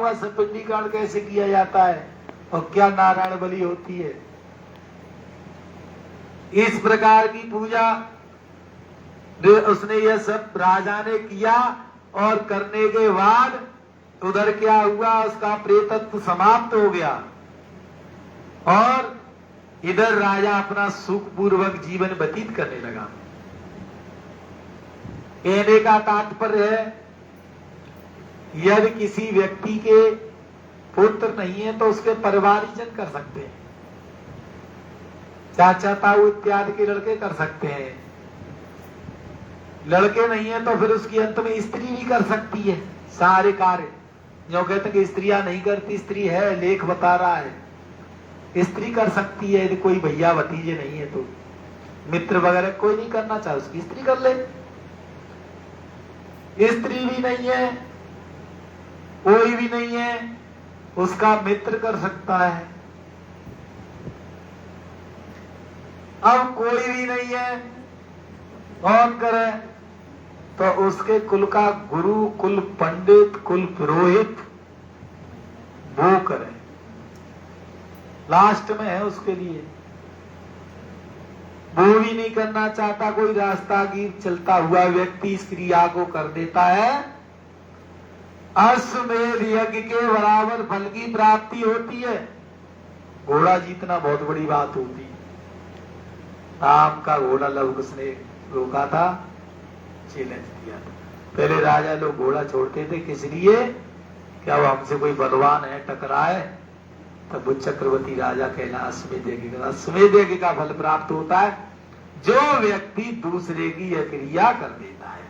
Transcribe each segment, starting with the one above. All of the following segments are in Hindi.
हुआ सपिंडीकरण कैसे किया जाता है और क्या नारायण बलि होती है। इस प्रकार की पूजा उसने यह सब राजा ने किया और करने के बाद उधर क्या हुआ, उसका प्रेतत्व समाप्त हो गया और इधर राजा अपना सुखपूर्वक जीवन व्यतीत करने लगा। कहने का तात्पर्य है, यदि किसी व्यक्ति के पुत्र नहीं है तो उसके परिवारजन कर सकते हैं, चाचा ताऊ इत्यादि के लड़के कर सकते हैं। लड़के नहीं है तो फिर उसकी अंत में स्त्री भी कर सकती है सारे कार्य। जो कहते हैं कि स्त्रियां नहीं करती, स्त्री है, लेख बता रहा है, स्त्री कर सकती है। यदि कोई भैया भतीजे नहीं है तो मित्र वगैरह कोई नहीं करना चाहे उसकी स्त्री कर ले। स्त्री भी नहीं है, कोई भी नहीं है, उसका मित्र कर सकता है। अब कोई भी नहीं है, कौन करे? तो उसके कुल का गुरु, कुल पंडित, कुल पुरोहित वो करे, लास्ट में है उसके लिए। वो भी नहीं करना चाहता, कोई रास्तागीर चलता हुआ व्यक्ति इस क्रिया को कर देता है, अश्वमेध यज्ञ के बराबर फल की प्राप्ति होती है। घोड़ा जीतना बहुत बड़ी बात होती है। राम का घोड़ा लव कुश ने रोका था, चैलेंज दिया था। पहले राजा लोग घोड़ा छोड़ते थे, किस लिए? क्या वो हमसे कोई बलवान है टकराए, तब वो चक्रवर्ती राजा कहना अश्वमेध यज्ञ का। अश्वमेध यज्ञ का फल प्राप्त होता है जो व्यक्ति दूसरे की यह क्रिया कर देता है।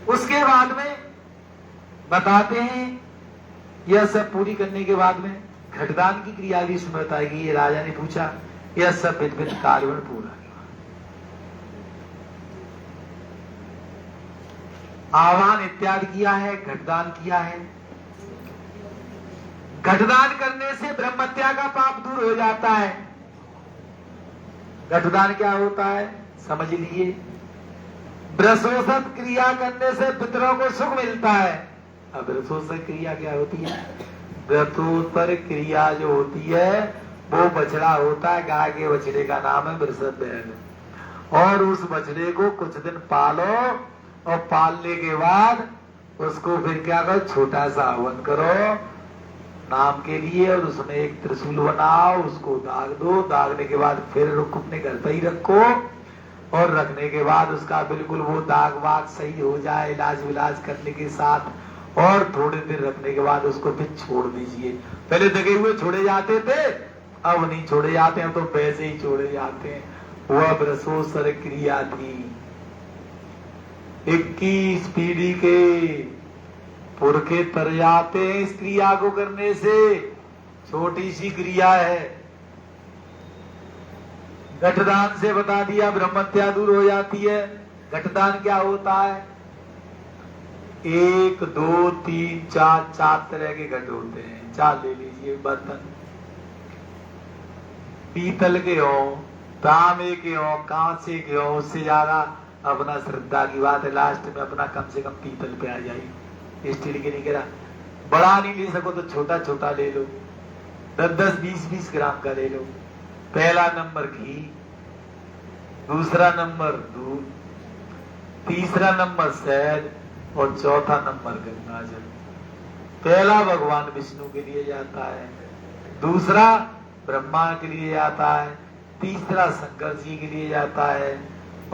उसके बाद में बताते हैं, यह सब पूरी करने के बाद में घटदान की क्रिया भी उसमें बताएगी। ये राजा ने पूछा, यह सब विध विध कार्य पूरा, आह्वान इत्यादि किया है, घटदान किया है। घटदान करने से ब्रह्मत्या का पाप दूर हो जाता है। घटदान क्या होता है समझ लीजिए। ब्रसोसत क्रिया करने से पितरों को सुख मिलता है। अब ब्रसोसत क्रिया क्या होती है? व्रतोत्तर क्रिया जो होती है वो बछड़ा होता है, गाय के बछड़े का नाम है वृषभ, और उस बछड़े को कुछ दिन पालो और पालने के बाद उसको फिर क्या करो, छोटा सा हवन करो नाम के लिए, और उसमें एक त्रिशूल बनाओ, उसको दाग दो, दागने के बाद फिर अपने घर पर ही रखो, और रखने के बाद उसका बिल्कुल वो दाग वाग सही हो जाए इलाज विलाज करने के साथ, और थोड़े दिन रखने के बाद उसको फिर छोड़ दीजिए। पहले दगे हुए छोड़े जाते थे, अब नहीं छोड़े जाते हैं, तो वैसे ही छोड़े जाते हैं। वह ब्रसोत्तर क्रिया थी। 21 पीढ़ी के पुरखे तर जाते हैं इस क्रिया को करने से। छोटी सी क्रिया है। घटदान से बता दिया ब्रह्मत्या दूर हो जाती है। घटदान क्या होता है? 1 2 3 4 तरह के घट होते हैं। 4 ले लीजिए बर्तन, पीतल के हो, तांबे के हो, कांसे के हो, उससे ज्यादा अपना श्रद्धा की बात है, लास्ट में अपना कम से कम पीतल पे आ जाइए। स्टील के नहीं कह रहा, बड़ा नहीं ले सको तो छोटा छोटा ले लो, 10-10 20-20 ग्राम का ले लो। पहला नंबर घी, दूसरा नंबर दूध, तीसरा नंबर शहद और चौथा नंबर गंगा जल। पहला भगवान विष्णु के लिए जाता है, दूसरा ब्रह्मा के लिए जाता है, तीसरा शंकर जी के लिए जाता है,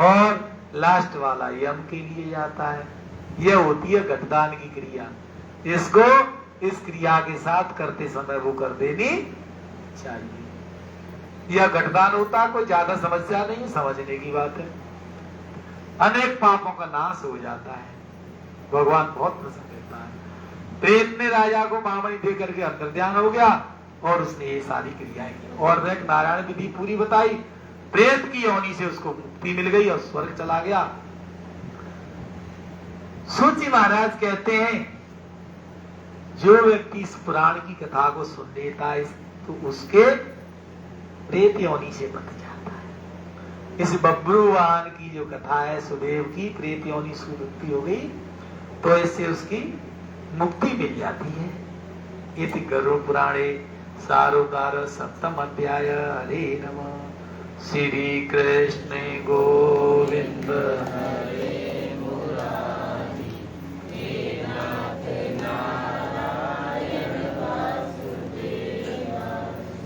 और लास्ट वाला यम के लिए जाता है। यह होती है घटदान की क्रिया। इसको इस क्रिया के साथ करते समय वो कर देनी चाहिए। यह घटदान होता है, कोई ज्यादा समस्या नहीं, समझने की बात है। अनेक पापों का नाश हो जाता है, भगवान बहुत प्रसन्न रहता है। प्रेत ने राजा को महामणि दे करके अंतर ध्यान हो गया और उसने ये सारी क्रियाएं की और एक नारायण विधि पूरी बताई। प्रेत की योनि से उसको मुक्ति मिल गई और स्वर्ग चला गया। सूची महाराज कहते हैं, जो व्यक्ति इस पुराण की कथा को सुन लेता है तो उसके प्रेत योनि से बच जाता है। इस बब्रू वाहन की जो कथा है सुदेव की, प्रेत योनि से मुक्ति हो गई। तो इससे उसकी मुक्ति मिल जाती है। इति गरुड़ पुराणे सारोद्धार सप्तम अध्याय। हरे नमः। श्री कृष्ण गोविंद हरे मुरारी, हे नाथ नारायण वासुदेव।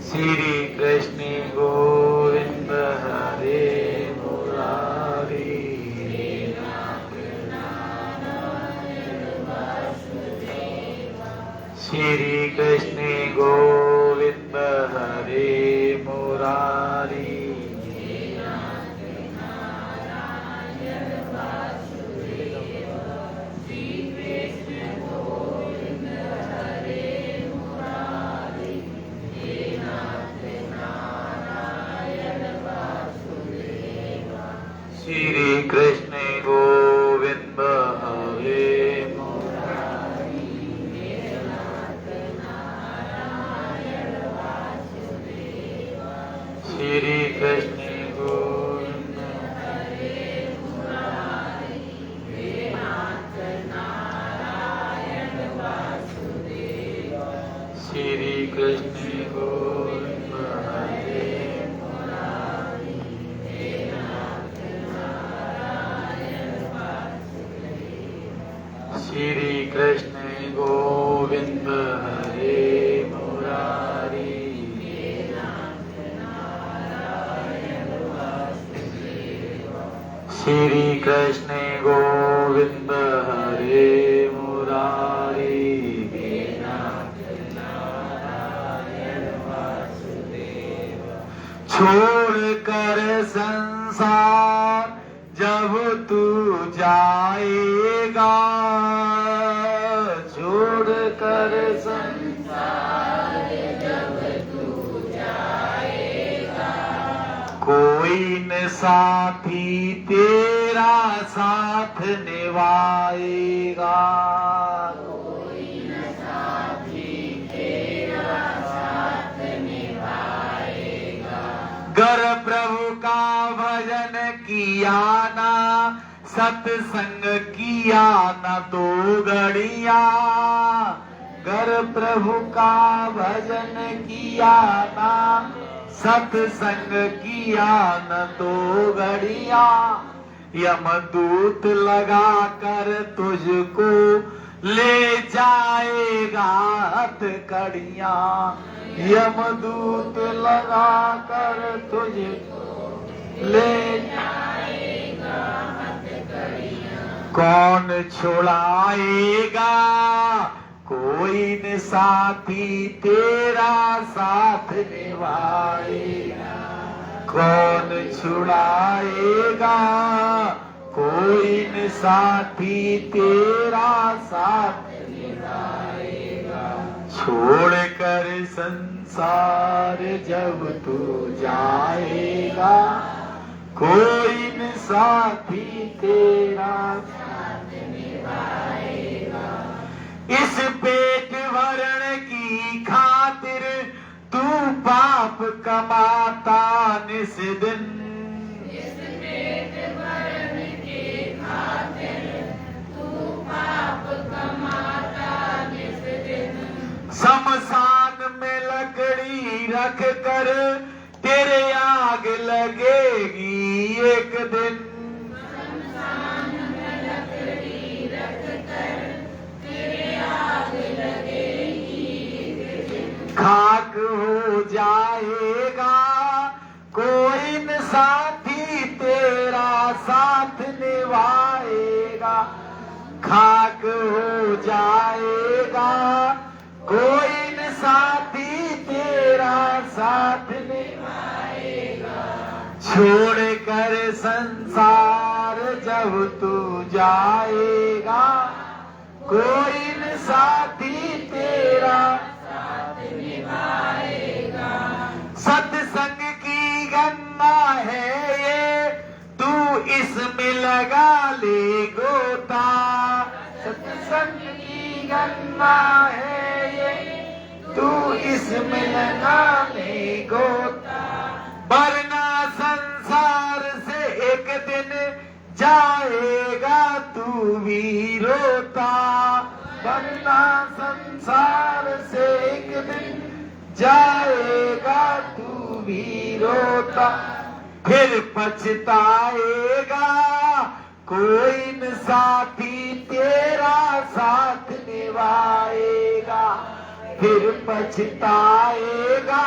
श्री कृष्ण गोविंद हरे मुरारी, हे नाथ नारायण वासुदेव। श्री कृष्ण गोविंद हरे मुरारी, श्री कृष्ण गोविंद हरे मुरारी, हे नाथ नारायण वासुदेव। श्री कृष्ण गोविंद हरे मुरारी, हे नाथ नारायण वासुदेव। श्री कृष्ण गोविंद हरे श्री कृष्ण गोविंद हरे मुरारी, हे नाथ नारायण वासुदेव। श्री कृष्ण गोविंद हरे मुरारी, हे नाथ नारायण वासुदेव। छोड़ कर संसार जब तू जाएगा, छोड़ कर संसार जब तू जाएगा, कोई न साथी तेरा साथ निभाएगा, कोई न साथी तेरा साथ निभाएगा। गर प्रभु का भजन किया ना, सत्संग किया न दो घड़िया, गर प्रभु का भजन किया ना, सत्संग किया न दो घड़िया, यमदूत लगा कर तुझको ले जाएगा हथकड़िया, यमदूत लगा कर तुझको ले जाएगा हथकड़िया। कौन छुड़ाएगा, कोई न साथी तेरा साथ निभाएगा, कौन छुड़ाएगा, कोई न साथी तेरा साथ निभाएगा। छोड़ कर संसार जब तू जाएगा, कोई न साथी तेरा साथ निभाएगा। इस पेट भरण की खातिर तू पाप कमाता निस दिन, इस पेट भरण की खातिर तू पाप कमाता निस दिन। शमशान में लकड़ी रख कर तेरे आग लगेगी एक दिन, शमशान में लकड़ी रख कर तेरे आग लगेगी एक दिन। खाक हो जाएगा, कोई न साथी तेरा साथ निभाएगा, खाक हो जाएगा, कोई न साथी तेरा साथ निभाएगा। छोड़ कर संसार जब तू जाएगा, कोई न साथी तेरा साथ निभाएगा। सत्संग की गंगा है ये, तू इसमें लगा ले गोता, सत्संग की गंगा है ये, तू इसमें लगा ले गोता। वरना संसार से एक दिन जाएगा तू भी रोता, वरना संसार से एक दिन जाएगा तू भी रोता। फिर पछताएगा कोई न साथी तेरा साथ निभाएगा। फिर पछताएगा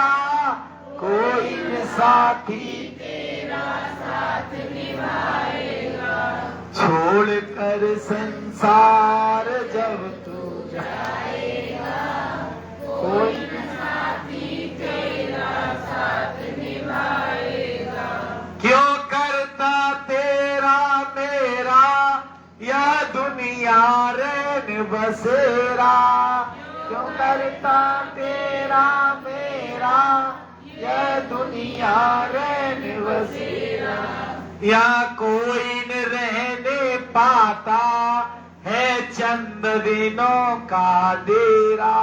कोई न साथी तेरा साथ निभाएगा। छोड़ कर संसार जब तू जाएगा, कोई न साथी तेरा साथ निभाएगा। क्यों करता तेरा मेरा यह दुनिया रैन बसेरा। क्यों करता तेरा मेरा यह दुनिया रैन बसेरा। यहाँ कोई न रहने पाता है चंद दिनों का डेरा।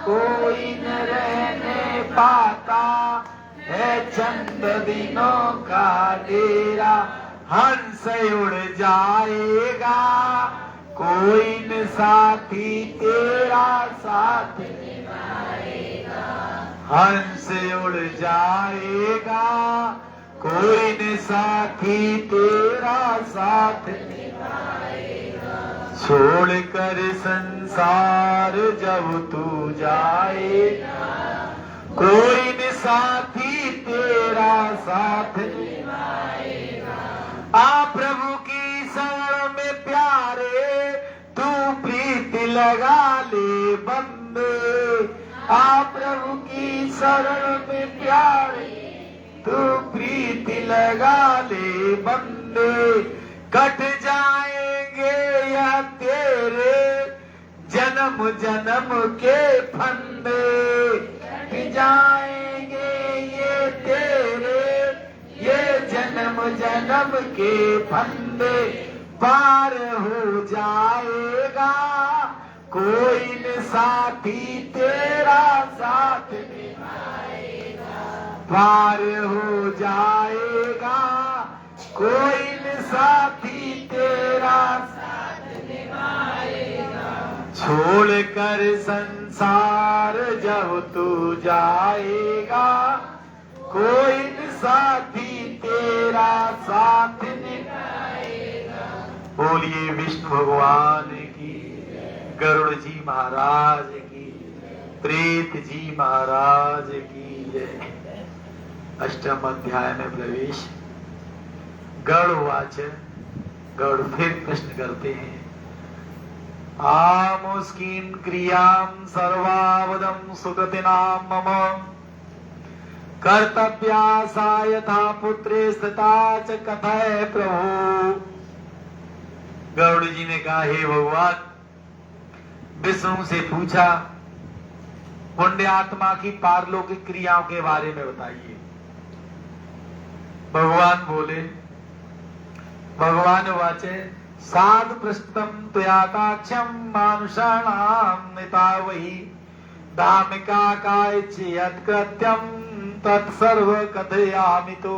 कोई न रहने पाता है चंद दिनों का डेरा। हंस उड़ जाएगा कोई न साथी तेरा साथ निभाएगा। हंस उड़ जाएगा कोई न साथी तेरा साथ निभाएगा। छोड़ कर संसार जब तू जाएगा, कोई न साथी तेरा साथ निभाएगा। आ प्रभु की शरण में प्यारे तू प्रीति लगा ले बंदे। आ प्रभु की शरण में प्यारे तू प्रीति लगा ले बंदे। कट जाएंगे या तेरे जन्म जन्म के फंदे। कट जाएंगे ये तेरे ये जन्म जन्म के फंदे। पार हो जाएगा कोई न साथी तेरा साथ निभाएगा। पार हो जाएगा कोई न साथी तेरा साथ निभाएगा। छोड़ कर संसार जब तू जाएगा, कोई न साथी तेरा साथ निभाएगा। बोलिए विष्णु भगवान की, गरुड़ जी महाराज की, प्रेत जी महाराज की जय। अष्टम अध्याय में प्रवेश। गरुड़ वाच, गरुड़ फिर प्रश्न करते हैं। आमुस्कीन क्रियाम सर्वावदम सुकृतिनाम मम कर्तव्या सा यथा पुत्रे स्थिता च कथय प्रभु। गरुड़ जी ने कहा, हे भगवान, विष्णु से पूछा पुण्य आत्मा की पारलौकिक क्रियाओं के बारे में बताइए। भगवान बोले, भगवान वाचे साधु पृष्ठम त्वयाताक्षम मानुषाणाम नितावहि धामिका कायचियत् कृत्यम तत्सर्व कथयामि तो।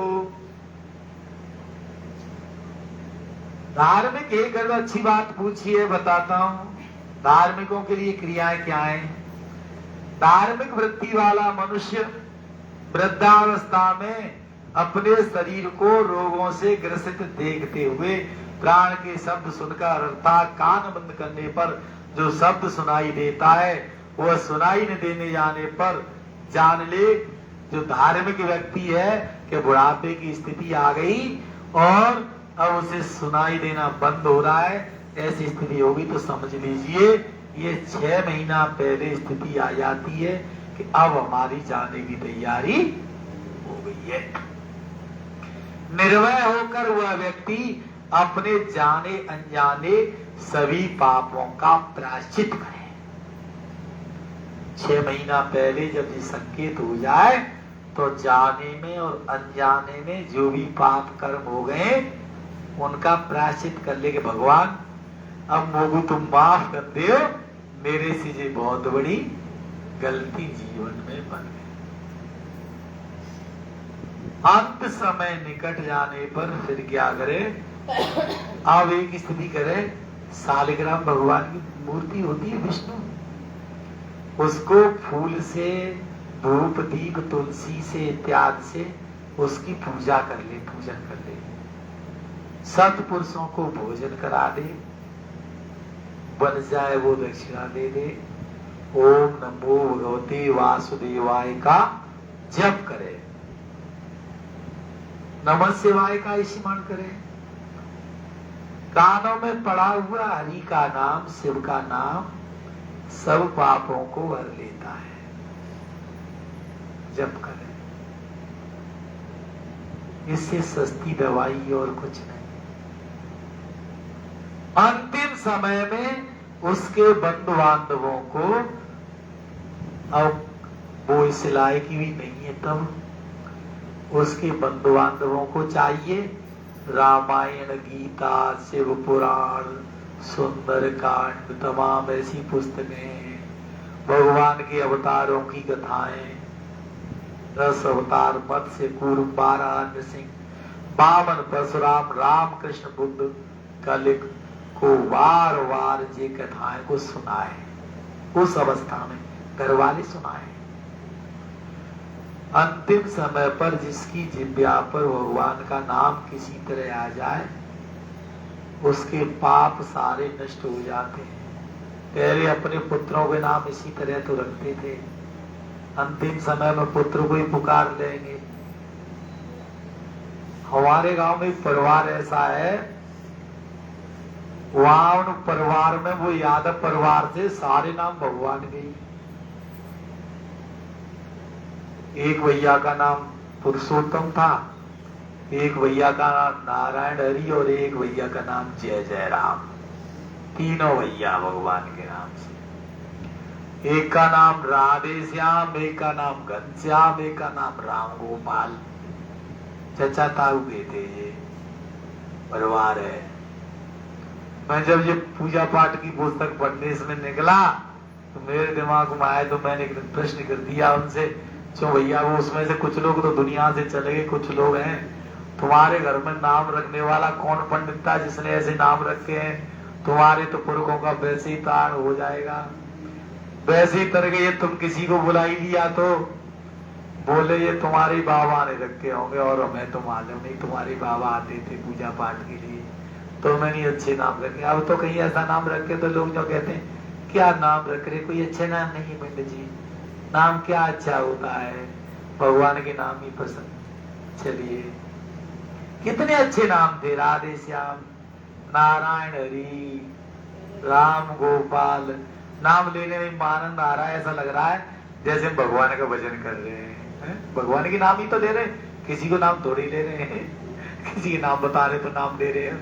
धार्मिक एक अगर अच्छी बात पूछी है, बताता हूं। धार्मिकों के लिए क्रियाएं क्या हैं? धार्मिक वृत्ति वाला मनुष्य वृद्धावस्था में अपने शरीर को रोगों से ग्रसित देखते हुए प्राण के शब्द सुनकर अर्थात कान बंद करने पर जो शब्द सुनाई देता है, वह सुनाई न देने जाने पर जान ले जो धार्मिक व्यक्ति है कि बुढ़ापे की स्थिति आ गई और अब उसे सुनाई देना बंद हो रहा है। ऐसी स्थिति होगी तो समझ लीजिए ये 6 महीना पहले स्थिति आ जाती है कि अब हमारी जाने की तैयारी हो गई है। निर्भय होकर वह व्यक्ति अपने जाने अनजाने सभी पापों का प्रायश्चित करे। 6 महीना पहले जब ये संकेत हो जाए तो जाने में और अनजाने में जो भी पाप कर्म हो गए उनका प्रायश्चित कर ले कि भगवान अब मोगू तुम माफ कर दो, मेरे से ये बहुत बड़ी गलती जीवन में बन गई। अंत समय निकट जाने पर फिर क्या करे? आप एक स्थिति करें, सालिग्राम भगवान की मूर्ति होती है विष्णु, उसको फूल से, धूप दीप तुलसी से इत्यादि से उसकी पूजा कर ले, पूजन कर ले, सत्पुरुषों को भोजन करा दे, बन जाए वो दक्षिणा दे दे, ओम नमो भगवते वासुदेवाय का जप करे, नमः शिवाय का स्मरण करे, कानों में पड़ा हुआ हरि का नाम, शिव का नाम सब पापों को हर लेता है, जप करे। इससे सस्ती दवाई और कुछ नहीं। अंतिम समय में उसके बंधु बांधवों को, अब वो इस लायक भी नहीं है, तब उसके बंधु बांधवों को चाहिए रामायण, गीता, शिव पुराण, सुंदर कांड, तमाम ऐसी पुस्तकें, भगवान के अवतारों की कथाएं, 10 अवतार, मत्स्य, कूर्म, बारह, नृसिंह, वामन, परशुराम, राम, कृष्ण, बुद्ध, कलिक को बार बार ये कथाएं को सुनाए, उस अवस्था में घर वाले सुनाए। अंतिम समय पर जिसकी जिह्वा पर भगवान का नाम किसी तरह आ जाए, उसके पाप सारे नष्ट हो जाते हैं। पहले अपने पुत्रों के नाम इसी तरह तो रखते थे, अंतिम समय में पुत्र को ही पुकार लेंगे। हमारे गांव में एक परिवार ऐसा है, वहां उन परिवार में, वो यादव परिवार से सारे नाम भगवान के ही। एक भैया का नाम पुरुषोत्तम था, एक भैया का नाम नारायण हरि और एक भैया का नाम जय जय राम। तीनों भैया भगवान के नाम से। एक का नाम राधे श्याम, एक का नाम घनश्याम, एक का नाम राम गोपाल। चचा ताऊ के थे ये परिवार है। मैं जब ये पूजा पाठ की पुस्तक पढ़ने इसमें निकला तो मेरे दिमाग में आया, तो मैंने एक दिन प्रश्न कर दिया उनसे, क्यों भैया वो उसमें से कुछ लोग तो दुनिया से चले गए, कुछ लोग हैं, तुम्हारे घर में नाम रखने वाला कौन पंडित था जिसने ऐसे नाम रखे हैं? तुम्हारे तो पुरखों का वैसे ही ताड़ हो जाएगा, वैसे ही तर गए, तुम किसी को बुला ही लिया तो बोले ये तुम्हारे बाबा ने रखे होंगे, और हमें तो मालूम नहीं, तुम्हारे बाबा आते थे पूजा पाठ के लिए, तो मैंने अच्छे नाम रखे। अब तो कहीं ऐसा नाम रखे तो लोग जो कहते हैं क्या नाम रख रहे, कोई अच्छे नाम नहीं पंडित जी, नाम क्या अच्छा होता है, भगवान के नाम ही पसंद। चलिए कितने अच्छे नाम थे, राधे श्याम, नारायण हरि, राम गोपाल। नाम लेने में आनंद आ रहा है, ऐसा लग रहा है जैसे हम भगवान का भजन कर रहे हैं। भगवान के नाम ही तो ले रहे, किसी को नाम थोड़ी ले रहे हैं, किसी के नाम बता रहे तो नाम ले रहे हैं।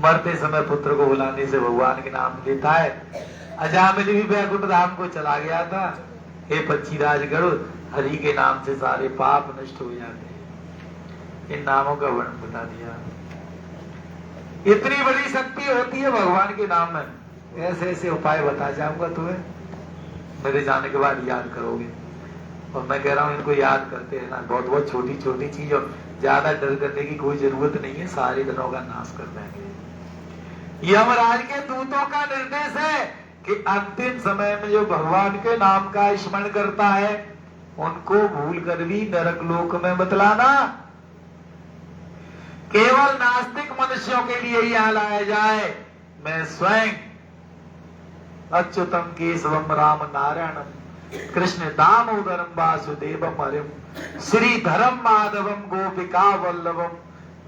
मरते समय पुत्र को बुलाने से भगवान के नाम लेता है। अजामिल भी बैकुंठ धाम को चला गया था। हे पक्षीराज गरुड़, हरि के नाम से सारे पाप नष्ट हो जाते हैं। इन नामों का वर्णन बता दिया। इतनी बड़ी शक्ति होती है भगवान के नाम में। ऐसे ऐसे उपाय बता जाऊंगा तुम्हें, मेरे जाने के बाद याद करोगे। और मैं कह रहा हूं इनको याद करते रहना, बहुत बहुत छोटी छोटी चीज, और ज्यादा डर करने की कोई जरूरत नहीं है, सारे डरों का नाश कर देंगे। यमराज के दूतों का निर्देश है कि अंतिम समय में जो भगवान के नाम का स्मरण करता है उनको भूल कर भी नरक लोक में मत लाना। केवल नास्तिक मनुष्यों के लिए यह लाया जाए। मैं स्वयं अच्युतम केशवम राम नारायणम कृष्ण दामोदरम वासुदेवम हरिम श्रीधरम माधवम गोपिका वल्लभम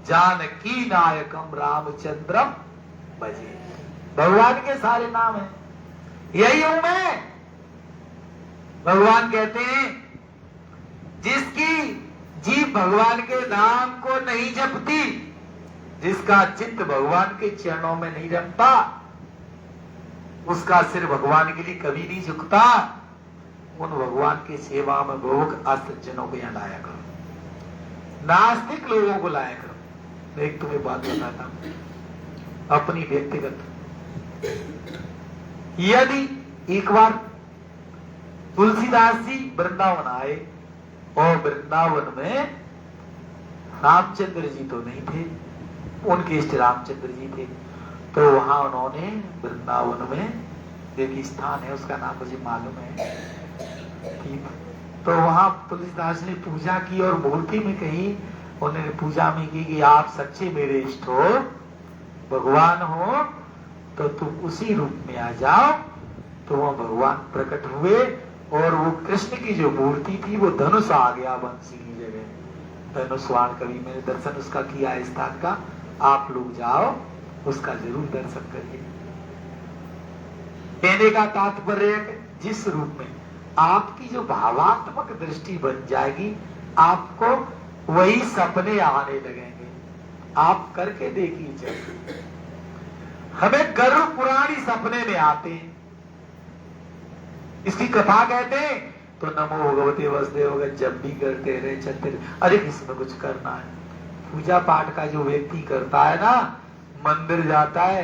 जानकी नायकम रामचंद्रम भजे। भगवान के सारे नाम हैं, यही हूं मैं। भगवान कहते हैं जिसकी जीभ भगवान के नाम को नहीं जपती, जिसका चित्त भगवान के चरणों में नहीं रमता, उसका सिर भगवान के लिए कभी नहीं झुकता। उन भगवान की सेवा में भोग अस्त्रजनों को यहां लाया करो, नास्तिक लोगों को लाया करो। मैं एक तुम्हें बात बताता हूं अपनी व्यक्तिगत। यदि एक बार तुलसीदास जी वृंदावन आए और वृंदावन में रामचंद्र जी तो नहीं थे, उनके इष्ट रामचंद्र जी थे। तो वहां उन्होंने वृंदावन में एक स्थान है, उसका नाम मुझे मालूम है, ठीक। तो वहां तुलसीदास ने पूजा की और मूर्ति में कही, उन्होंने पूजा में की कि आप सच्चे मेरे इष्ट हो, भगवान हो, तो तुम उसी रूप में आ जाओ। तो वह भगवान प्रकट हुए और वो कृष्ण की जो मूर्ति थी वो धनुष आ गया बंसी की जगह। धनुष्वाण कवि मैंने दर्शन उसका किया है स्थान का, आप लोग जाओ उसका जरूर दर्शन करिए। कहने का तात्पर्य जिस रूप में आपकी जो भावात्मक दृष्टि बन जाएगी, आपको वही सपने आने लगेंगे। आप करके देखिए, जब हमें गरुड़ पुराणी सपने में आते हैं, इसकी कथा कहते हैं, तो नमो भगवते वसुदेव जब भी करते रहे चलते रहे। अरे इसमें कुछ करना है। पूजा पाठ का जो व्यक्ति करता है ना, मंदिर जाता है,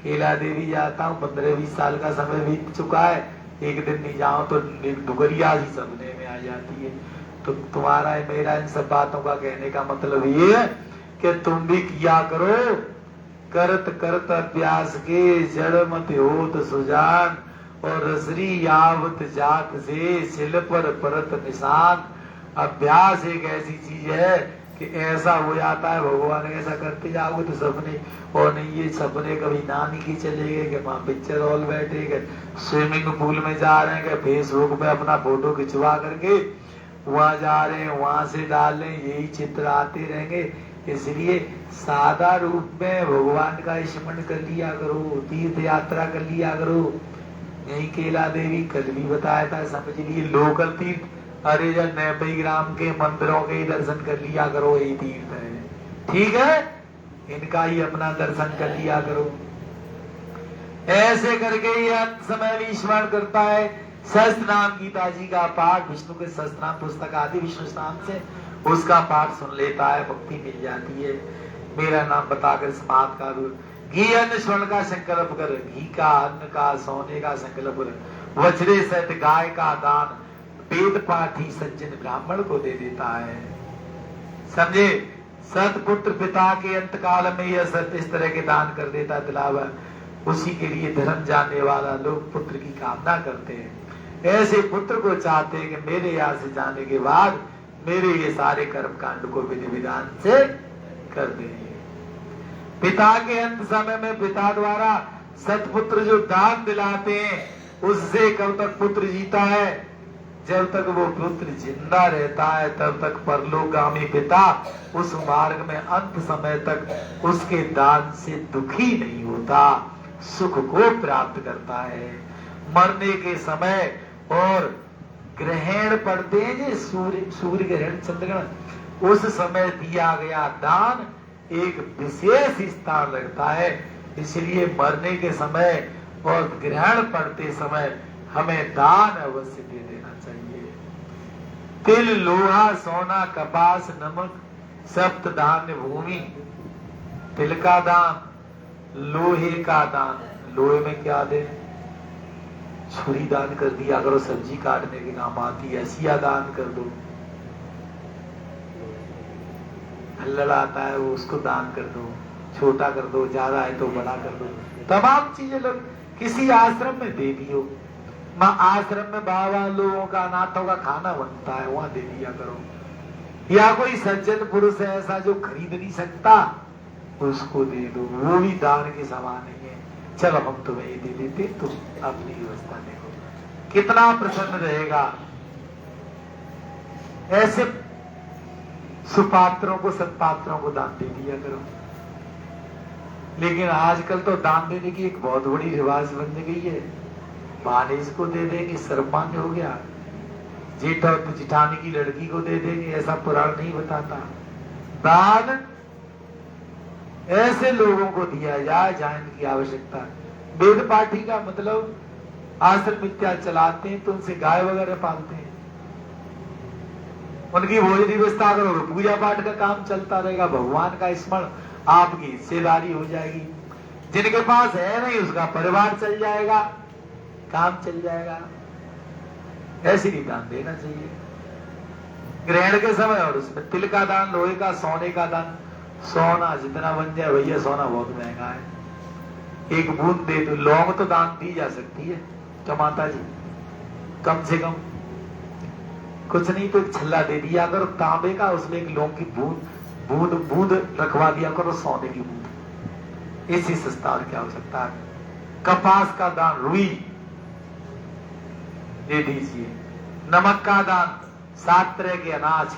केला देवी जाता हूँ, 15-20 साल का समय बीत चुका है, एक दिन नहीं जाओ तो डुगरिया ही सपने में आ जाती है। तो तुम्हारा मेरा इन सब बातों का कहने का मतलब ये है कि तुम भी किया करो, करत करत अभ्यास के जड़ मत होत सुजान, और रसरी यावत जात से सिल पर परत निशान। अभ्यास एक ऐसी चीज है कि ऐसा हो जाता है, भगवान ऐसा करते जाओगे तो सपने, और नहीं ये सपने कभी नानी की चले गए कि वहां पिक्चर हॉल बैठे गए, स्विमिंग पूल में जा रहे हैं, फेसबुक पे अपना फोटो खिंचवा करके वहां जा रहे हैं, वहां से डाल रहे हैं, यही चित्र आते रहेंगे। इसलिए सादा रूप में भगवान का स्मरण कर लिया करो, तीर्थ यात्रा कर लिया करो। यही केला देवी कल भी बताया था, समझ लिए, लोकल तीर्थ, अरे जब 90 ग्राम के मंदिरों के दर्शन कर लिया करो, यही तीर्थ है, ठीक है, इनका ही अपना दर्शन कर लिया करो। ऐसे करके ये अंत समय भी स्मरण करता है। सहस्त्रनाम गीता जी का पाठ, विष्णु के सहस्त्रनाम पुस्तक आदि विष्णु नाम से उसका पाठ सुन लेता है, मुक्ति मिल जाती है। मेरा नाम बताकर समाप्त कर, घी अन्न स्वर्ण का संकल्प कर, घी का, अन्न का, सोने का संकल्प कर, वज्रे सहित गाय का दान वेद पाठी सज्जन ब्राह्मण को दे देता है। समझे, सतपुत्र पिता के अंत काल में यह सत्य इस तरह के दान कर देता दिलावा, उसी के लिए धर्म जानने वाला लोग पुत्र की कामना करते हैं। ऐसे पुत्र को चाहते हैं कि मेरे यहाँ से जाने के बाद मेरे ये सारे कर्म कांड को विधि विधान से कर देंगे। पिता के अंत समय में पिता द्वारा सतपुत्र जो दान दिलाते हैं, उससे कब तक पुत्र जीता है? जब तक वो पुत्र जिंदा रहता है तब तक परलोकगामी पिता उस मार्ग में अंत समय तक उसके दान से दुखी नहीं होता, सुख को प्राप्त करता है। मरने के समय और ग्रहण पड़ते हैं, जो सूर्य ग्रहण चंद्र ग्रहण, उस समय दिया गया दान एक विशेष स्थान लगता है। इसलिए मरने के समय और ग्रहण पड़ते समय हमें दान अवश्य दे देना चाहिए। तिल, लोहा, सोना, कपास, नमक, सप्त धान्य भूमि, तिल का दान, लोहे का दान, लोहे में क्या दे? छुरी दान कर दिया करो, सब्जी काटने के काम आती है, हसिया दान कर दो, हल्लड़ आता है वो उसको दान कर दो, छोटा कर दो, ज्यादा है तो बड़ा कर दो। तमाम चीजें लोग किसी आश्रम में दे दियो, आश्रम में बाबा लोगों का, अनाथों का खाना बनता है, वहां दे दिया करो। या कोई सज्जन पुरुष है ऐसा जो खरीद नहीं सकता, उसको दे दो, वो भी दान के समान नहीं है। चलो हम तुम्हें ये दे देते, तुम अपनी व्यवस्था देखो, कितना प्रसन्न रहेगा। ऐसे सुपात्रों को, सत्पात्रों को दान दे दिया करो। लेकिन आजकल तो दान देने की एक बहुत बड़ी रिवाज बन गई है, भानेज को दे देंगे, सर्वमान्य हो गया, जेठ और जिठानी की लड़की को दे देंगे, ऐसा पुराण नहीं बताता। दान ऐसे लोगों को दिया जाए जहां इनकी आवश्यकता है। वेद पाठी का मतलब आश्रम इत्यादि चलाते हैं तो उनसे गाय वगैरह पालते हैं, उनकी भोजन व्यवस्था करो, पूजा पाठ का काम चलता रहेगा, भगवान का स्मरण, आपकी हिस्सेदारी हो जाएगी। जिनके पास है नहीं उसका परिवार चल जाएगा, काम चल जाएगा। ऐसे ही दान देना चाहिए ग्रहण के समय। और उसमें तिल का दान, लोहे का, सोने का दान, सोना जितना बन जाए भैया, सोना बहुत महंगा है। एक बूंद दे दो, लौंग तो दान दी जा सकती है तो माता जी, कम से कम कुछ नहीं तो एक छल्ला दे दिया अगर तांबे का, उसमें एक लौंग की बूंद बूंद रखवा दिया करो, सोने की बूंद, इसी सस्ता और क्या हो सकता है। कपास का दान, रुई दे दीजिए। नमक का दान, 7 तरह के अनाज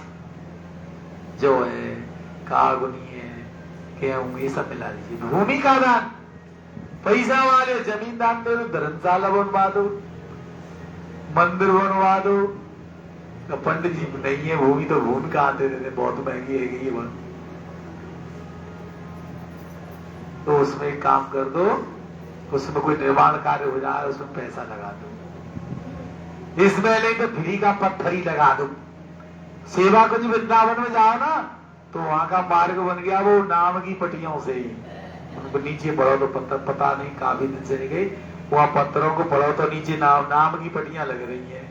जो है, कागुनी है, गेहूं, ये सब मिला दीजिए। भूमि का दान, पैसा वाले जमीन दान दे दो, धर्मशाला बनवा दो, मंदिर बनवा दो। तो पंडित जी नहीं है भूमि, तो भूमि कहां दे देते, बहुत महंगी है ये बन। तो उसमें एक काम कर दो, उसमें कोई निर्माण कार्य हो जाए, उसमें पैसा लगा दो। इसमें नहीं तो फ्री का पत्थर ही लगा दो। सेवा कुंज वृंदावन में जाओ ना, तो वहां का मार्ग बन गया वो नाम की पट्टियों से ही। उनको नीचे पढ़ो तो पत्थर, पता नहीं काफी दिन से नहीं गई, वहां पत्थरों को पढ़ो तो नीचे नाम की पट्टियां लग रही है।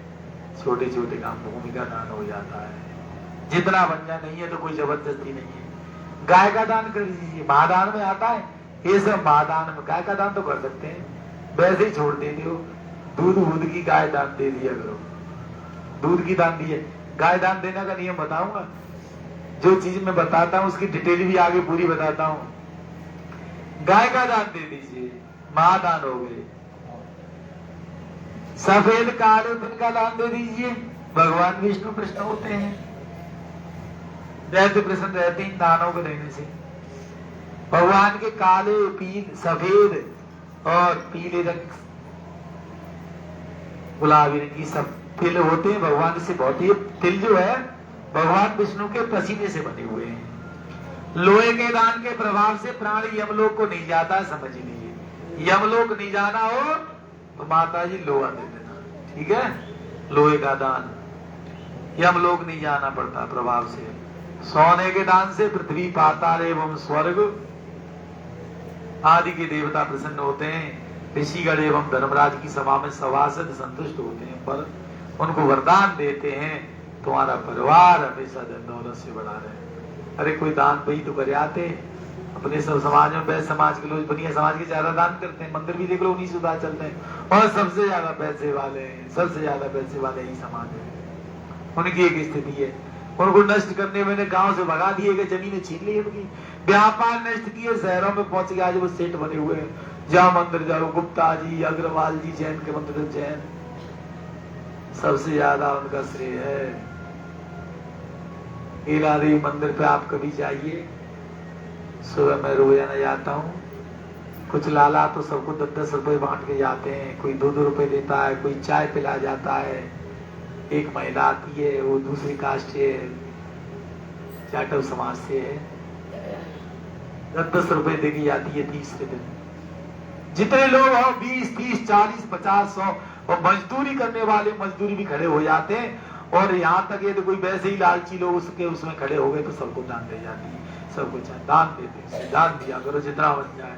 छोटे छोटे काम, भूमि का दान हो जाता है। जितना बन जाए, नहीं है तो कोई जबरदस्ती नहीं है। गाय का दान कर दीजिए, महादान में आता है ये सब। महादान में गाय का दान तो कर सकते हैं, वैसे ही छोड़ देते हो। दूध की गाय दान दे दिया करो, दूध की दान दिए। गाय दान देने का नियम बताऊंगा, जो चीज मैं बताता हूं उसकी डिटेल भी आगे पूरी बताता हूं। गाय का दान दे दीजिए, महादान हो गए। सफेद काले तिल का दान दे दीजिए, भगवान विष्णु कृष्ण होते हैं, रहते प्रसन्न रहते इन दानों को देने से। भगवान के काले, पील, सफेद और पीले रंग, गुलाबी रंग की सब तिल होते हैं भगवान से। बहुत ही तिल जो है भगवान विष्णु के पसीने से बने हुए हैं। लोहे के दान के प्रभाव से प्राणी यमलोक को नहीं जाता है, समझ लीजिए। यमलोक नहीं जाना हो तो माता जी लोहा दे देना, ठीक है। लोहे का दान, यमलोक नहीं जाना पड़ता प्रभाव से। सोने के दान से पृथ्वी, पाताल एवं स्वर्ग आदि के देवता प्रसन्न होते हैं। ऋषिगण एवं धर्मराज की सभा में सभासद संतुष्ट होते हैं, पर उनको वरदान देते हैं तुम्हारा परिवार हमेशा धन दौलत से बढ़ा रहे। अरे कोई दान भाई तो करे आते, अपने सब समाज में वैसे समाज के लोग, बनिया समाज के ज्यादा दान करते हैं। मंदिर भी देख लो, उन्हीं से उधार चलते हैं, और सबसे ज्यादा पैसे वाले, सबसे ज्यादा पैसे वाले ही समाज है। उनकी एक स्थिति है, उनको नष्ट करने में गांव से भगा दिए गए, जमीनें छीन ली उनकी, व्यापार नष्ट किए, शहरों में पहुंच गए। आज वो सेठ बने हुए हैं, जहां मंदिर जाओ, गुप्ता जी, अग्रवाल जी, जैन के मंदिर, जैन सबसे ज्यादा उनका श्रेय है। ईलादेवी मंदिर पे आप कभी जाइए, सुबह मैं रोजाना जाता हूँ। कुछ लाला तो सबको 10-10 रुपए बांट के जाते हैं, कोई 2-2 रुपए देता है, कोई चाय पिला जाता है। एक महिला आती है, वो दूसरी कास्ट से, जाटव समाज से है, 10-10 रुपए देके जाती है तीसरे दिन। जितने लोग हो 20, 30, 40, 50, 100 और मजदूरी करने वाले मजदूरी भी खड़े हो जाते हैं। और यहाँ तक ये तो कोई वैसे ही लालची लोग उसके उसमें खड़े हो गए तो सबको दान दे जाती है, सबको दान देते, दान दिया करो जितना बन जाए।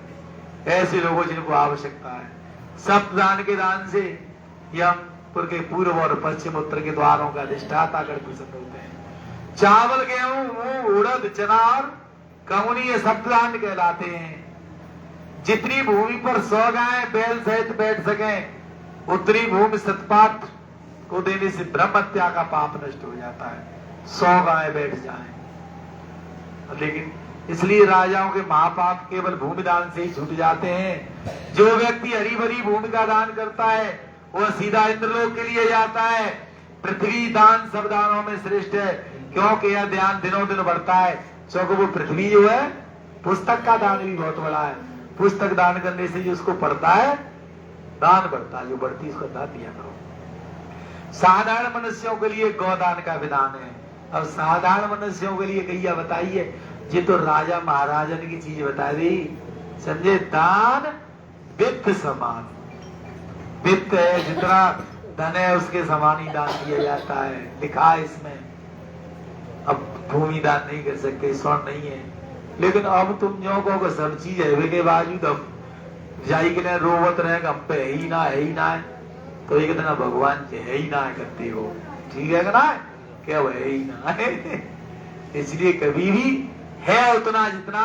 ऐसे लोगों जिनको आवश्यकता है, सब दान के दान से यमपुर के पूर्व और पश्चिम उत्तर के द्वारों का अधिष्ठाता कर प्रसन्न होते हैं। चावल, गेहूं, उड़द, चना और कमुनी ये सब दान कहलाते हैं। जितनी भूमि पर 100 गाय बैल सहित बैठ सके, उतनी भूमि सतपात को देने से ब्रह्म हत्या का पाप नष्ट हो जाता है। 100 गाय बैठ जाएं। लेकिन इसलिए राजाओं के महापाप केवल भूमि दान से ही छूट जाते हैं। जो व्यक्ति हरी भरी भूमि का दान करता है वह सीधा इंद्रलोक के लिए जाता है। पृथ्वी दान सब दानों में श्रेष्ठ है, क्योंकि यह ध्यान दिनों दिन बढ़ता है। क्योंकि वो पृथ्वी जो है, पुस्तक का दान भी बहुत बड़ा है। पुस्तक दान करने से जो उसको पढ़ता है दान बढ़ता है, जो बढ़ती है उसको दान दिया करो। साधारण मनुष्यों के लिए गौदान का विधान है। अब साधारण मनुष्यों के लिए कहिया बताइए, ये तो राजा महाराजन की चीज बता दी, समझे। दान वित्त समान, वित्त है, जितना धन है उसके समान ही दान दिया जाता है, लिखा है इसमें। अब भूमि दान नहीं कर सकते, स्वर्ण नहीं है, लेकिन अब तुम जो कहो सब चीज है के बावजूद अब जाई के लिए रोवत रहे, हम पे है ही ना, है ही ना है, तो एक दिन भगवान के है ही ना है करते हो, ठीक है ना, क्या वो है ही ना है। इसलिए कभी भी है उतना जितना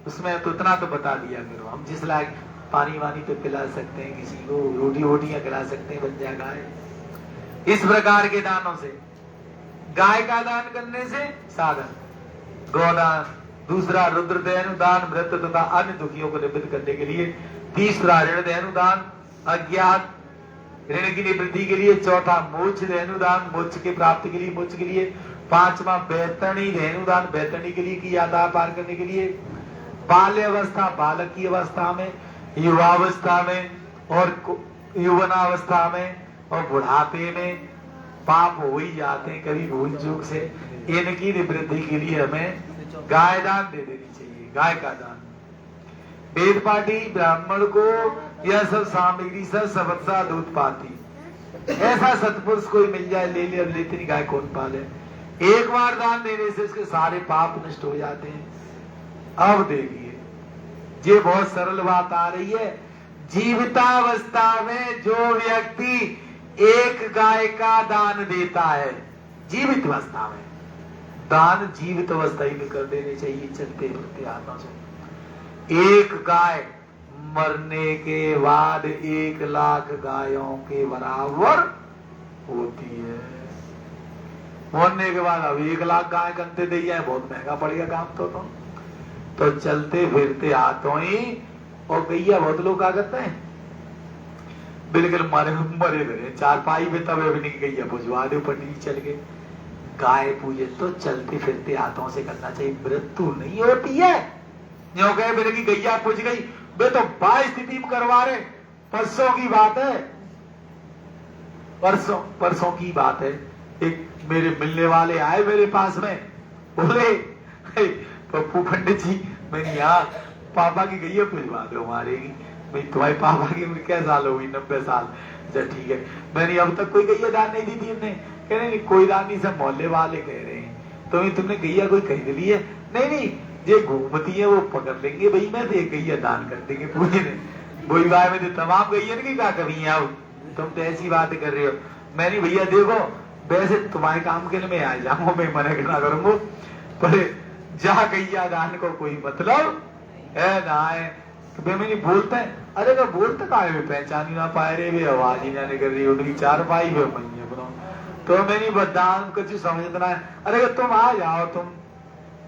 उसमें, तो उतना तो बता दिया करो। हम जिस लायक पानी वानी तो पिला सकते हैं, किसी को रोटी वोटियां खिला सकते हैं, बन जाए गाय। इस प्रकार के दानों से, गाय का दान करने से साधन गोदान, दूसरा रुद्रदेनुदान मृत तथा अन्य दुखियों को निवृत्त करने के लिए, तीसरा ऋण देनुदान अज्ञात ऋण की निवृत्ति के लिए, चौथा मोक्ष देनुदान मोक्ष की प्राप्ति के लिए, मोक्ष के लिए, पांचवा बैतरणी धेनुदान बैतरणी के लिए की यात्रा पार करने के लिए, बाल्य अवस्था बालक की अवस्था में, युवावस्था में और यौवनावस्था में और बुढ़ापे में पाप हो ही जाते हैं कभी भूल चूक से, इनकी निवृत्ति के लिए हमें गाय दान दे देनी चाहिए। गाय का दान, वेद पाठी ब्राह्मण को यह सब सामग्री सब सबसा दूध पाती, ऐसा सतपुरुष कोई मिल जाए ले ले, अब लेते नहीं गाय कौन पाले। एक बार दान देने से उसके सारे पाप नष्ट हो जाते हैं। अब देखिए, ये बहुत सरल बात आ रही है। जीवितावस्था में जो व्यक्ति एक गाय का दान देता है, जीवित अवस्था में दान जीवित अवस्था ही में कर देने चाहिए, चलते फिरते हाथों से। एक गाय मरने के बाद 1 लाख गायों के बराबर होती है। मरने के बाद अब 1 लाख गाय कंते दे जाए, बहुत महंगा पड़ेगा काम तो चलते फिरते हाथों ही। और गैया बहुत लोग क्या करते हैं, बिल्कुल मरे धरे चारपाई में तब भी नहीं, गैया भुजवा दो पंडित चल के। गाय पूजे तो चलते फिरते हाथों से करना चाहिए, मृत्यु नहीं होती है। जो कहे मेरे की गैया पूज गई, वे तो 22 स्थिति में करवा रहे, परसों की बात है, परसों की बात है। एक मेरे मिलने वाले आए मेरे पास में, बोले पप्पू पंडित जी मैंने यहाँ पापा की गैया पूजवा दो हमारे की। भाई तुम्हारे पापा की उम्र क्या साल हो गई, 90 साल। अच्छा ठीक है, मैंने अब तक कोई गैया दान नहीं दी थी हमने। कह रहे नहीं कोई दान नहीं, सब मोहल्ले वाले कह रहे हैं। तो तुमने गैया कोई खरीद ली है? नहीं ये घूमती है वो पकड़ लेंगे भाई, मैं तो एक गैया दान कर देंगे पूरे ने। वही गाय में तो तमाम गैया की क्या कमी है, तुम तो ऐसी बात कर रहे हो। मैंने भैया देखो वैसे तुम्हारे काम के लिए मैं आ जाऊंगा, मैं मना करना करूंगा, पर जहाँ गैया दान को कोई मतलब है ना है। नहीं बोलते हैं, अरे तो बोलते का पहचान ही ना पाए रे, वे आवाज ही ना निकल रही, उनकी 4 पाई वे मैया बनो तो मैंने बदान कुछ समझना है। अरे तुम आ जाओ तुम,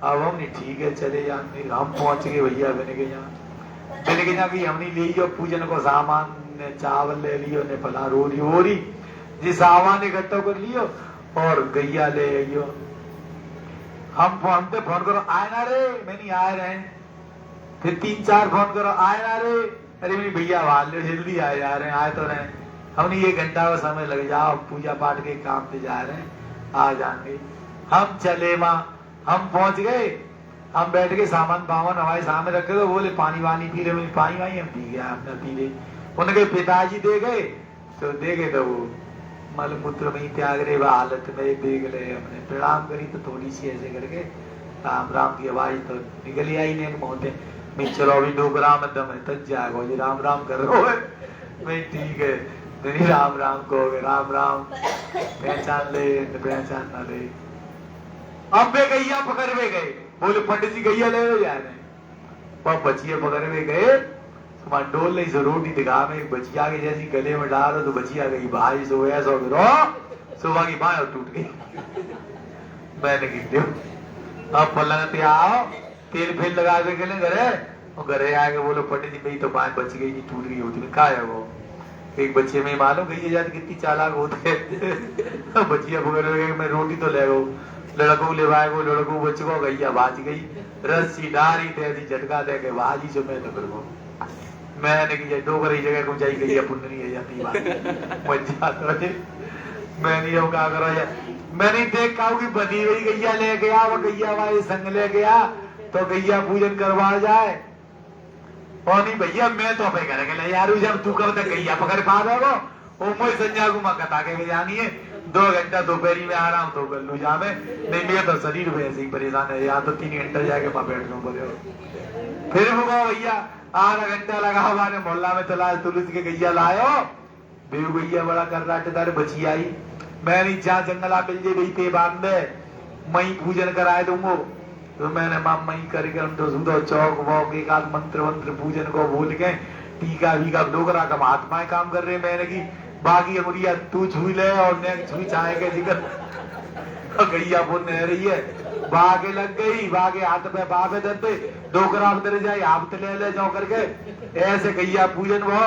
अब हम नहीं ठीक है चले जाए। हम पहुंच गए भैया मैंने कहा कि हमने ले लियो पूजन को सामान, ने चावल ले लियो, ने फला रोरी वोरी जी सामान इकट्ठा कर लियो और गैया ले आइयो। हम पे फोन करो आए ना रे, मैंने आए रहे, फिर 3-4 फोन करो आए ना रे, अरे मेरी भैया वाल लो जल्दी आए जा रहे हैं, आए तो रहे। हमने 1 घंटा का समय लग जाओ, पूजा पाठ के काम पे जा रहे हैं, आ जाएंगे। हम चले वहां, हम पहुंच गए, हम बैठ के सामान बावन हमारे सामने रखे, तो बोले पानी वानी पी ले, पानी वानी हम पी गया, हमने पी ले। उनके पिताजी दे गए तो वो मलमूत्र में त्याग रहे वह हालत में देख ले। हमने प्रणाम करी तो थोड़ी सी ऐसे करके राम राम की आवाज तो निकल आई नहीं मोहते मैं, चलो अभी 2 ग्राम दम है तक जाएगा जी, राम राम कर रहे हो मैं ठीक है नहीं, राम राम कहोगे, राम राम पहचान ले पहचान ना ले। अब वे गैया पकड़ में गए, बोले पंडित जी गैया ले जा रहे हैं, वह बचिया पकड़ में गए, डोल नहीं रोटी दिखा में बचिया के जैसी गले में डालो तो बचिया गई भाई सो ऐसा सुबह की बाएं और टूट गई। मैंने की अब पलंग आओ तेल फेल लगा के गले घरे, और घरे आके बोलो पंडित जी मेरी तो बाएं बच गई जी, टूट गई होती कहा है वो। एक बच्चे में मालूम गई जाती कितनी चालाक होते हैं। बचिया पकड़ मैं रोटी तो ले गो, लड़को ले गो, लड़को बच्चों गैया भाज गई, रस्सी डारी थे झटका दे के भाजी जो मैं तो मैंने की डोगरी जगह को जाई गई पुण्य है जाती बात मजा तो मैं नहीं हूँ क्या करो यार। मैंने देख का कि बनी हुई गैया ले गया, वो गैया वाले संग ले गया तो गैया पूजन करवा जाए। और नहीं भैया मैं तो अपने घर के यार जब तू कब तक गैया पकड़ पा दोगे वो मोई संज्ञा को मैं कता के जानी है, 2 घंटा दोपहरी में आराम तो कर लू जावे, नहीं मेरा तो शरीर में ऐसे ही परेशान है, या तो 3 घंटा जाके वहां बैठ लो बोले। फिर वो भैया आधा घंटा लगा हमारे मोहल्ला में चला तुलसी के गैया लायो, बेव गैया बड़ा कर रहा तारे बची आई। मैं नहीं जहाँ जंगला मिल जाए वही पे बांध दे, मई पूजन कराए दूंगो। तो मैंने मामा ही करके हम तो सुधो चौक वौक एक आध मंत्र मंत्र पूजन को भूल गए, टीका वीका डोगरा का महात्माएं काम कर रहे। मैंने की बाकी अंगुरिया तू छुई ले और ने छुई चाहे के जिगर गैया पुण्य रही है, बागे लग गई, बागे हाथ पे बाबे दे डोगरा उतर जाए आप ले ले जाओ करके ऐसे गैया पूजन वो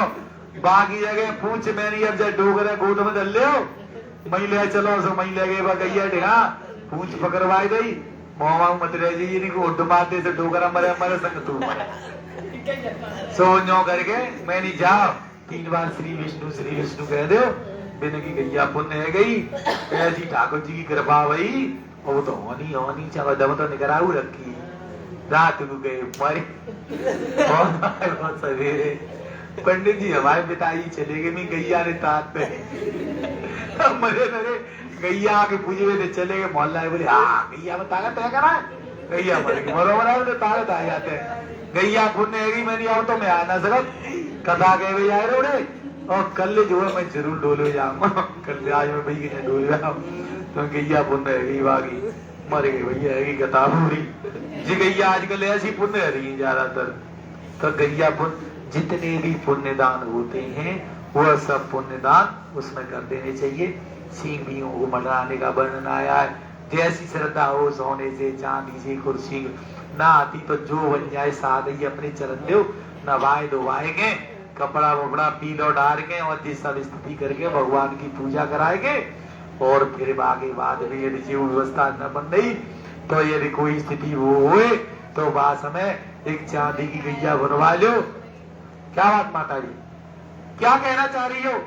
बाकी जगह पूछ मैंने अब जाए डोगरे गोद में धल ले ले चलो सो ले गए गैया ढेगा पूछ पकड़वाई गई मोमा मत रह जी को उठ मारते से डोगरा मरे मरे संग तू मरे सो न्यो करके मैंने जाओ 3 बार श्री विष्णु कह दो बिना की गैया पुण्य है गई ऐसी ठाकुर जी की कृपा हुई। वो तो होनी चलो दम तो निकराऊ रखी रात को गए मरे सवेरे पंडित जी हमारे पिताजी चले गए, नहीं गैया ने तात पे मरे मरे गैया के पूजे में चले गए मोहल्ला में, बोले हाँ गैया में ताकत है करा गैया मरे बरोबर तो ताकत आ जाते हैं। गैया पुण्य है मैंने आओ तो मैं आ ना सकत कथा कह गई आए रोड़े और कल जो है मैं जरूर डोले जाऊंगा कल आज मैं भैया के डोले जाऊँ तो गैया पुण्य है बागी मर गई भैया है कथा पूरी जी। गैया आजकल ऐसी पुण्य है रही ज्यादातर तो गैया पुण्य जितने भी पुण्यदान होते हैं वह सब पुण्यदान उसमें कर देने चाहिए। सींगियों को मंडराने का वर्णन आया है, जैसी श्रद्धा हो सोने से चांदी से कुर्सी ना आती तो जो बन जाए साथ ही अपने चरण दो नवाए धोवाएंगे कपड़ा वपड़ा पीलो डालेंगे और जिस सब स्थिति करके भगवान की पूजा कराएंगे और फिर आगे बाद में यदि जीव व्यवस्था न बन रही तो यदि कोई स्थिति वो हुए तो वह समय एक चांदी की गैया बनवा लो। क्या बात माता जी क्या कहना चाह रही हो?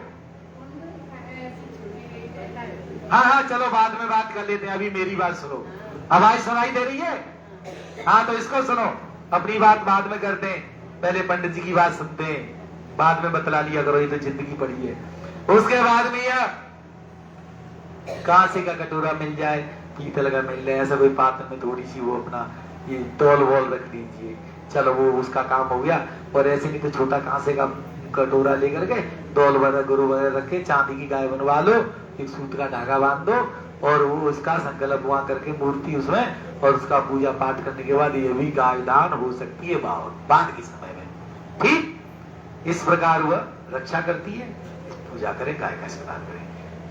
हाँ चलो बाद में बात कर लेते हैं, अभी मेरी बात सुनो। आवाज सुनाई दे रही है? हाँ तो इसको सुनो, अपनी बात बाद में करते हैं, पहले पंडित जी की बात सुनते हैं, बाद में बतला लिया करो, ये तो जिंदगी पड़ी है। उसके बाद में यह कांसे का कटोरा मिल जाए पीतल का मिल जाए ऐसा कोई पात्र में थोड़ी सी वो अपना ये तौल वोल रख दीजिए, चलो वो उसका काम हो गया। और ऐसे नहीं तो छोटा कांसे का कटोरा लेकर के दौल वगैरह गुरु वगैरह रख के चांदी की गाय बनवा लो, एक सूत का धागा बांध दो और वो उसका संकल्प वहां करके मूर्ति उसमें और उसका पूजा पाठ करने के बाद ये भी गाय दान हो सकती है बांध के समय में। ठीक इस प्रकार वह रक्षा करती है, पूजा करें गाय का स्नान करें,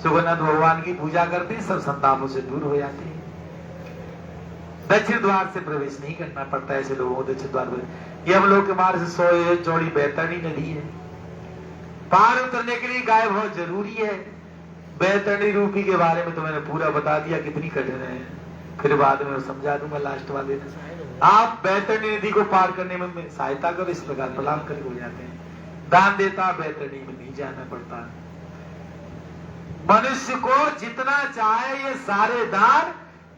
सुगन्नाथ भगवान की पूजा करते सब संतापों से दूर हो जाते हैं। दक्षिण द्वार से प्रवेश नहीं करना पड़ता ऐसे लोगों को दक्षिण द्वार पर। हम लोग के मार्ग से 100 चौड़ी बैतरणी नदी है, पार उतरने के लिए गाय बहुत जरूरी है। बैतरणी रूपी के बारे में तो मैंने पूरा बता दिया कितनी कठिन है, फिर बाद में समझा दूंगा लास्ट वाले दिन। आप बैतरणी नदी को पार करने में सहायता करो, इस प्रकार प्रणाम करके हो जाते हैं। दान देता बैतरणी में नहीं जाना पड़ता। मनुष्य को जितना चाहे ये सारे दान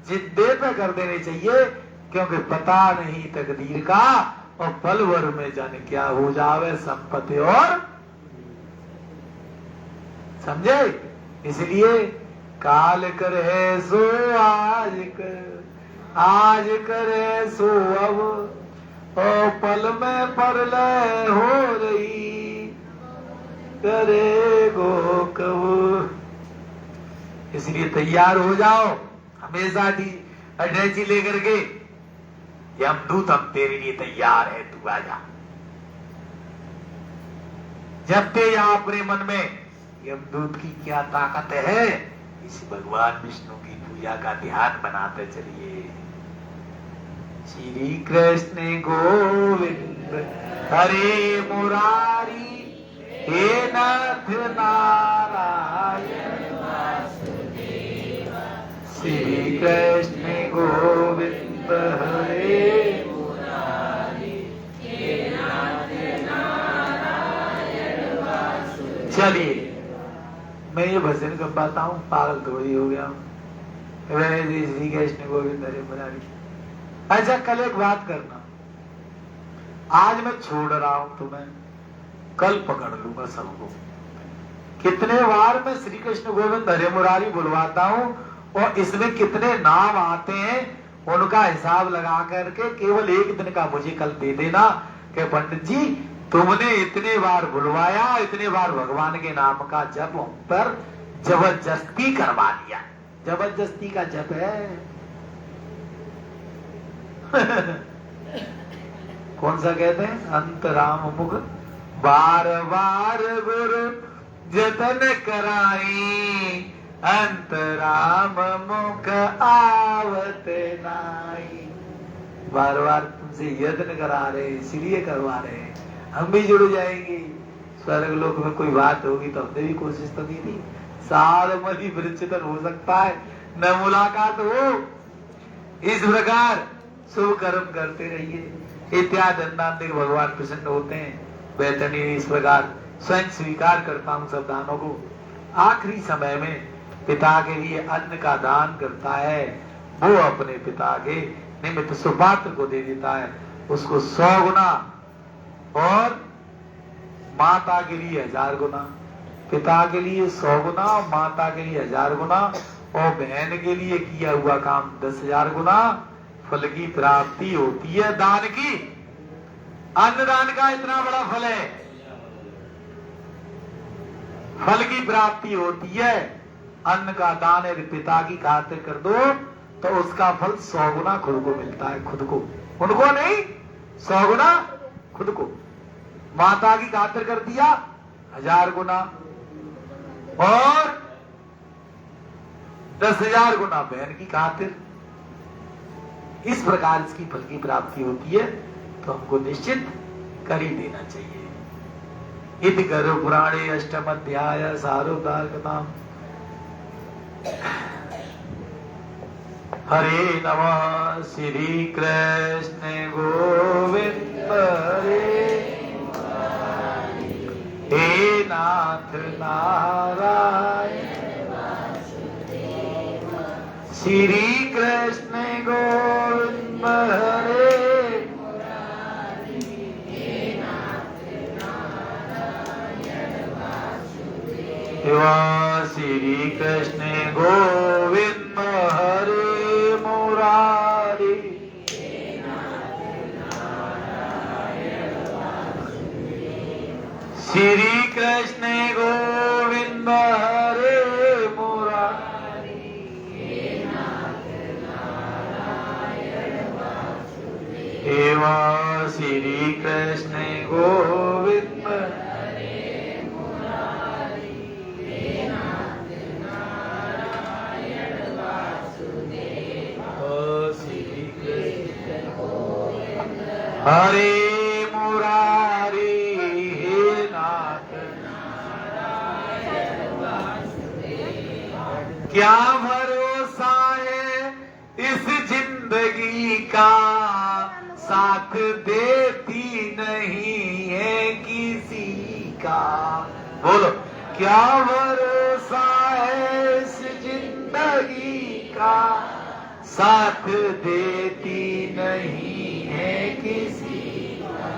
जिद्दे पे कर देने चाहिए, क्योंकि पता नहीं तकदीर का और पल भर में जाने क्या हो जावे संपत्ति और समझे। इसलिए काल करे सो आज करे सो अब और पल में परलय हो रही करे गो कब। इसलिए तैयार हो जाओ हमेशा अटैची लेकर के, यमदूत हम तेरे लिए तैयार है, तू आजा। जब ते यहाँ अपने मन में यमदूत की क्या ताकत है, इस भगवान विष्णु की पूजा का ध्यान बनाते चलिए। श्री कृष्ण गोविंद हरे मुरारी हे नाथ नारायण श्री कृष्ण गोविंद हरे मुरारी हे नाथ नारायण वासुदेव। चलिए मैं ये भजन कर पाता हूँ, पागल थोड़ी हो गया श्री कृष्ण गोविंद हरे मुरारी। अच्छा कल एक बात करना, आज मैं छोड़ रहा हूं तुम्हें, कल पकड़ लूंगा सबको। कितने बार मैं श्री कृष्ण गोविंद हरे मुरारी बुलवाता हूं और इसमें कितने नाम आते हैं उनका हिसाब लगा करके केवल एक दिन का मुझे कल दे देना कि पंडित जी तुमने इतने बार बुलवाया, इतने बार भगवान के नाम का जप पर जबरदस्ती करवा दिया। जबरदस्ती का जप है। कौन सा कहते हैं? अंतराम मुख बार बार गुरु जतन कराई, अंतराम मुख आवत नाई। बार बार तुमसे यत्न करा रहे, इसलिए करवा रहे हैं, हम भी जुड़ जाएंगे। स्वर्ग लोक में कोई बात होगी तो हमने भी कोशिश तो की थी। साल मधी वृक्षतन हो सकता है, न मुलाकात हो। इस प्रकार शुभ कर्म करते रहिए। इत्यादि दंडांतिक भगवान प्रसन्न होते हैं। बैतरणी इस प्रकार स्वयं स्वीकार करता हूँ सब दानों को। आखिरी समय में पिता के लिए अन्न का दान करता है, वो अपने पिता के निमित्त सुपात्र को दे देता है, उसको 100 गुना, और माता के लिए 1000 गुना। पिता के लिए 100 गुना, माता के लिए 1000 गुना, और बहन के लिए किया हुआ काम 10,000 गुना फल की प्राप्ति होती है। दान की, अन्नदान का इतना बड़ा फल है, फल की प्राप्ति होती है। अन्न का दान यदि पिता की खातिर कर दो तो उसका फल 100 गुना खुद को मिलता है, खुद को, उनको नहीं, 100 गुना खुद को। माता की खातिर कर दिया 1000 गुना, और 10,000 गुना बहन की खातिर। इस प्रकार इसकी फल की प्राप्ति होती है, तो हमको निश्चित कर ही देना चाहिए। इति गर्भ पुराणे अष्टम अध्याय सारोद्धार कथाम। हरे नमः। श्री कृष्ण गोविंद हरे, हे नाथ नारायण, श्री कृष्ण गोविंद हरे, श्री कृष्ण गोविंद हरे मुरारी, श्री कृष्ण गोविंद हरे मुरारी, एवं श्री कृष्ण गोविंद हरे मुरारी, हे नाथ नारायण वासुदेव। क्या भरोसा है इस जिंदगी का, साथ देती नहीं है किसी का। बोलो, क्या भरोसा है इस जिंदगी का, साथ देती नहीं है किसी का।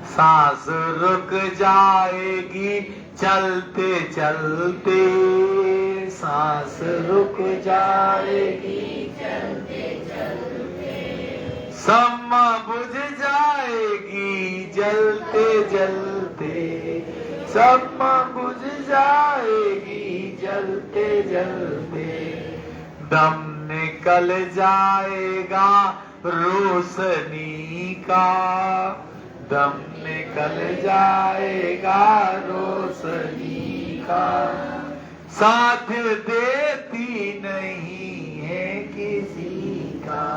सांस रुक जाएगी चलते चलते, सांस रुक जाएगी चलते चलते, सम्मा बुझ जाएगी जलते जलते, सम्मा बुझ जाएगी जलते जलते। दम निकल जाएगा रोशनी का, दम निकल जाएगा रोशनी का। साथ देती नहीं है किसी का,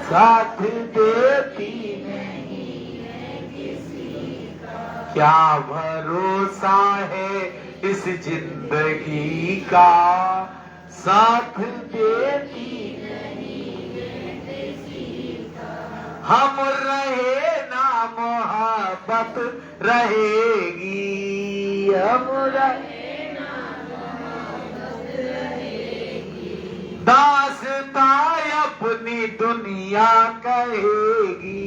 साथ देती नहीं है किसी का। क्या भरोसा है इस जिंदगी का, साथ देती नहीं है किसी का। हम रहे ना मोहब्बत रहेगी, हम रहे ना मोहब्बत रहेगी। दास्तां अपनी दुनिया कहेगी,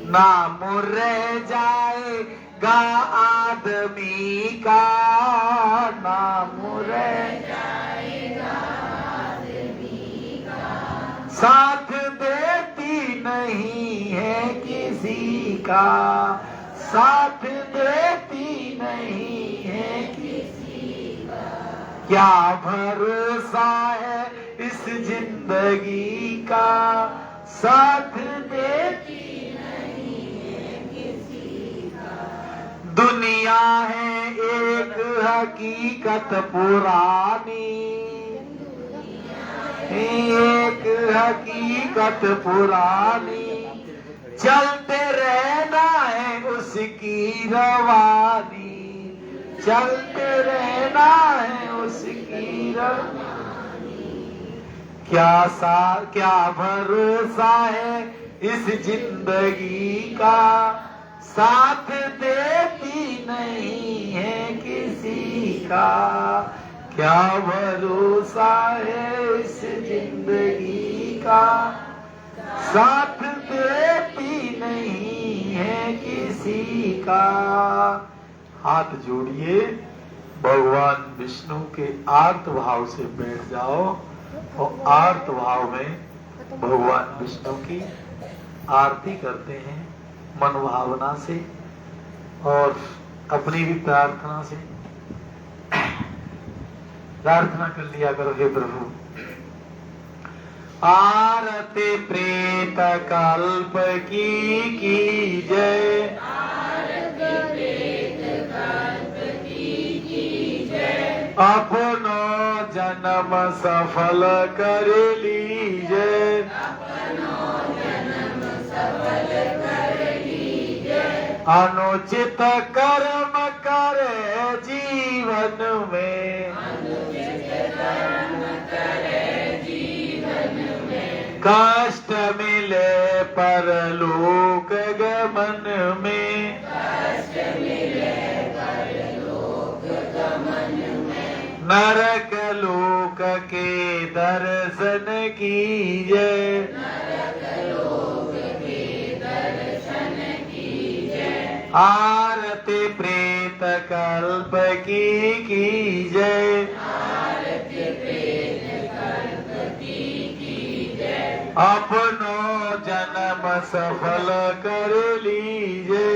नाम रह जाएगा आदमी का, नाम रह जाएगा आदमी का। साथ देती नहीं है किसी का, साथ देती नहीं है किसी का। क्या भरोसा है इस जिंदगी का, साथ देती नहीं है किसी का। दुनिया है एक हकीकत पुरानी, एक हकीकत पुरानी, चलते रहना है उसकी रवानी, चलते रहना है उसकी रवानी। क्या भरोसा है इस जिंदगी का, साथ देती नहीं है किसी का। क्या भरोसा है इस जिंदगी का, साथ देती नहीं है किसी का। हाथ जोड़िए, भगवान विष्णु के आर्त भाव से बैठ जाओ और आर्त भाव में भगवान विष्णु की आरती करते हैं मन भावना से और अपनी भी प्रार्थना से। प्रार्थना कर लिया करो, हे प्रभु आरती प्रेत कल्प की जय, अपनो जन्म सफल कर लीजिए, अनुचित कर्म करे जीवन में, कष्ट मिले परलोक गमन में, नरक लोक के दर्शन कीजिए, आरती प्रेत कल्प की कीजिए, अपनो जन्म सफल कर लीजिए,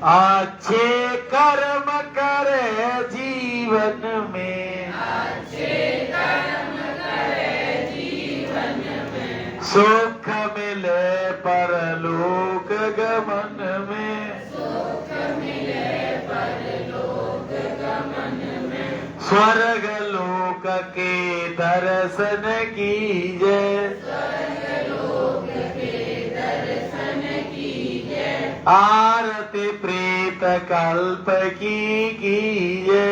अच्छे कर्म करे जीवन में, सुख मिले परलोक गमन में, स्वर्ग लोक के दर्शन कीजिए, आरती प्रेत कल्प की कीजिए,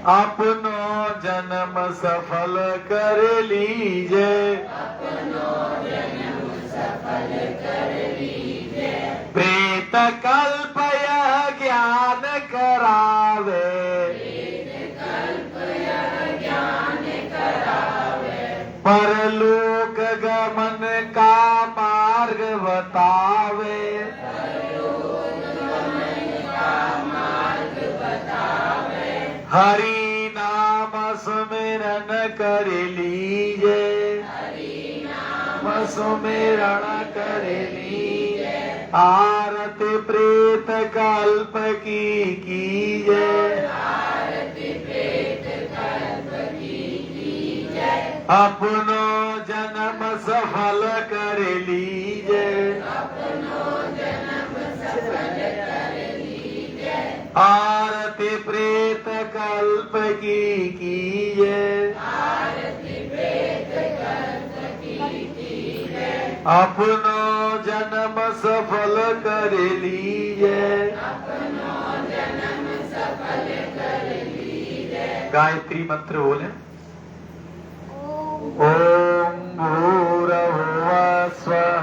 अपनो जन्म सफल कर लीजिए, प्रेत कल्प यह ज्ञान करावे, परलोक गमन का मार्ग बतावे, हरि नाम सुमिरन कर लीजिए, सुमिरन कर लीजिए, आरती प्रेत कल्प की कीजिए, अपनो जन्म सफल कर लीजिए, आरती प्रेत कल्प की कीजिए, अपनो जन्म सफल कर लीजिए, गायत्री मंत्र बोले। ओम भूर्भुवः स्वः